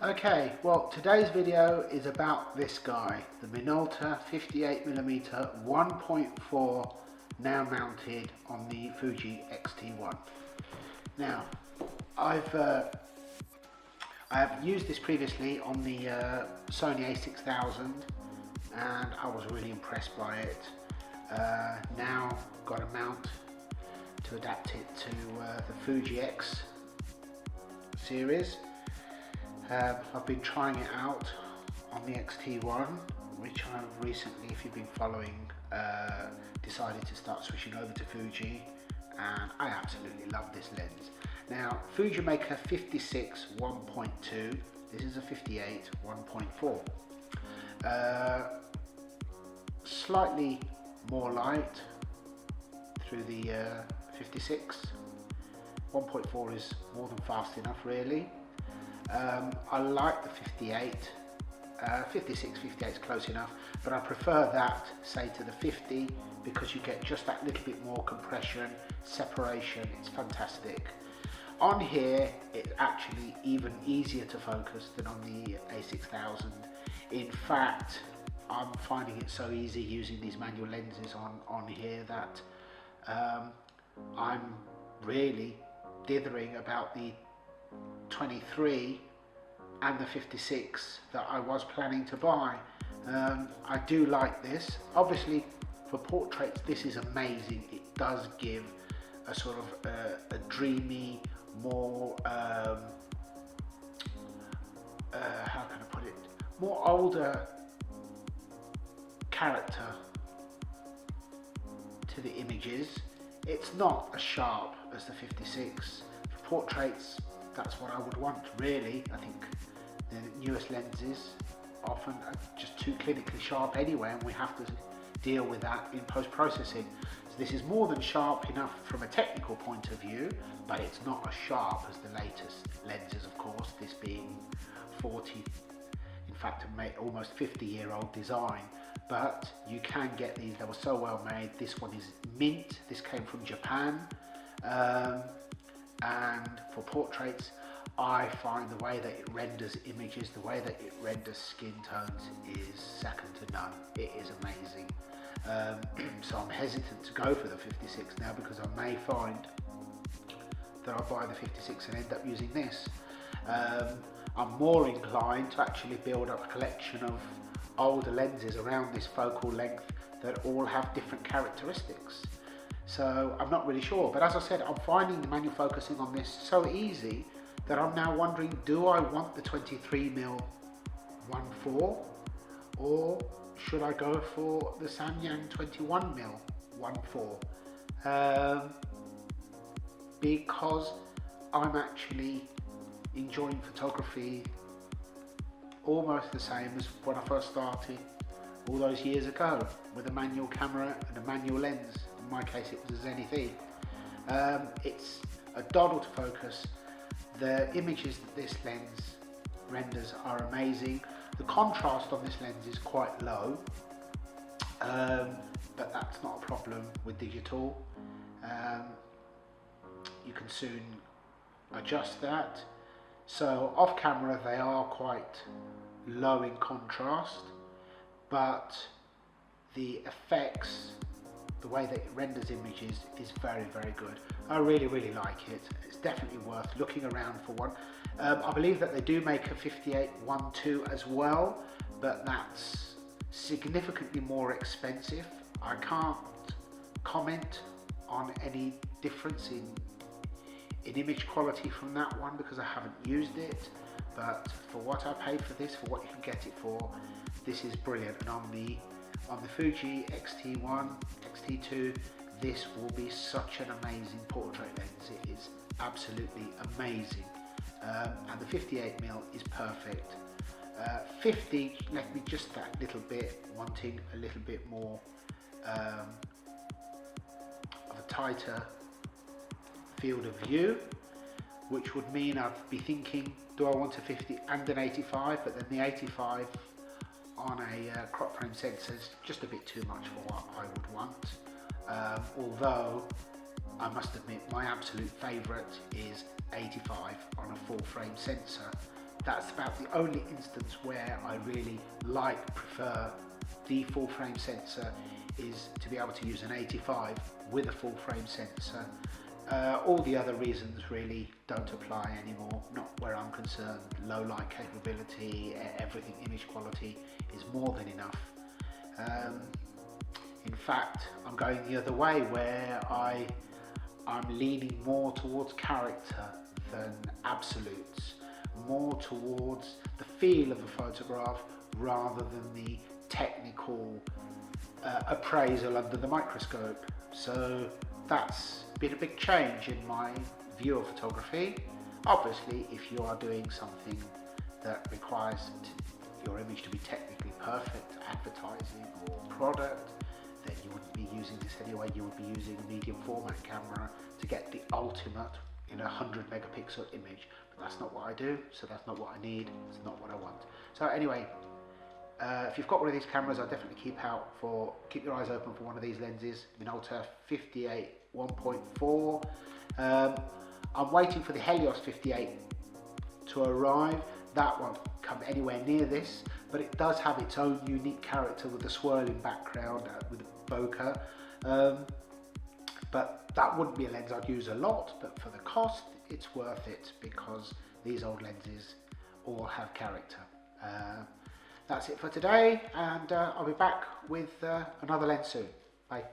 Okay, well today's video is about this guy, the Minolta 58mm 1.4, now mounted on the Fuji XT1. Now, I have used this previously on the Sony A6000 and I was really impressed by it. Now got a mount to adapt it to the Fuji X series. I've been trying it out on the XT1, which I've recently, if you've been following, decided to start switching over to Fuji, and I absolutely love this lens. Now, Fuji make a 56 1.2, this is a 58 1.4. Slightly more light through the 56. 1.4 is more than fast enough, really. I like the 58, 56, 58 is close enough, but I prefer that, say, to the 50, because you get just that little bit more compression, separation. It's fantastic. On here, it's actually even easier to focus than on the A6000. In fact, I'm finding it so easy using these manual lenses on here that I'm really dithering about the 23 and the 56 that I was planning to buy. I do like this. Obviously for portraits this is amazing. It does give a sort of a dreamy, more how can I put it, more older character to the images. It's not as sharp as the 56. For portraits, that's what I would want, really. I think the newest lenses often are just too clinically sharp anyway, and we have to deal with that in post-processing. So this is more than sharp enough from a technical point of view, but it's not as sharp as the latest lenses, of course, this being 40, in fact almost 50-year-old design. But you can get these, they were so well made. This one is mint, this came from Japan. And for portraits, I find the way that it renders images, the way that it renders skin tones is second to none. It is amazing. So I'm hesitant to go for the 56 now, because I may find that I'll buy the 56 and end up using this. I'm more inclined to actually build up a collection of older lenses around this focal length that all have different characteristics. So I'm not really sure, but as I said, I'm finding the manual focusing on this so easy that I'm now wondering, do I want the 23mm 1.4 or should I go for the Samyang 21mm 1.4? Because I'm actually enjoying photography almost the same as when I first started all those years ago, with a manual camera and a manual lens. In my case it was a Zenith E. It's a doddle to focus. The images that this lens renders are amazing. The contrast on this lens is quite low, but that's not a problem with digital. You can soon adjust that. So off camera they are quite low in contrast, but the effects, the way that it renders images is very, very good. I really, really like it. It's definitely worth looking around for one. I believe that they do make a 58 1.2 as well, but that's significantly more expensive. I can't comment on any difference in image quality from that one because I haven't used it, but for what I paid for this, for what you can get it for, this is brilliant. And on the Fuji XT1, XT2, this will be such an amazing portrait lens. It is absolutely amazing. And the 58mm is perfect. 50 left me just that little bit, wanting a little bit more of a tighter field of view, which would mean I'd be thinking, do I want a 50 and an 85? But then the 85 on a crop frame sensor is just a bit too much for what I would want. Although I must admit my absolute favourite is 85 on a full frame sensor, that's about the only instance where I really prefer the full frame sensor, is to be able to use an 85 with a full frame sensor. All the other reasons really don't apply anymore, not where I'm concerned. Low light capability, everything, image quality is more than enough. In fact, I'm going the other way, where I'm leaning more towards character than absolutes, more towards the feel of the photograph rather than the technical appraisal under the microscope. So that's been a big change in my view of photography. Obviously, if you are doing something that requires your image to be technically perfect, advertising or product, then you wouldn't be using this anyway. You would be using a medium format camera to get the ultimate, 100 megapixel image. But that's not what I do, so that's not what I need, it's not what I want. So anyway, if you've got one of these cameras, I definitely keep your eyes open for one of these lenses. Minolta 58 1.4. I'm waiting for the Helios 58 to arrive. That won't come anywhere near this, but it does have its own unique character with a swirling background with a bokeh. But that wouldn't be a lens I'd use a lot, but for the cost, it's worth it, because these old lenses all have character. That's it for today, and I'll be back with another lens soon. Bye.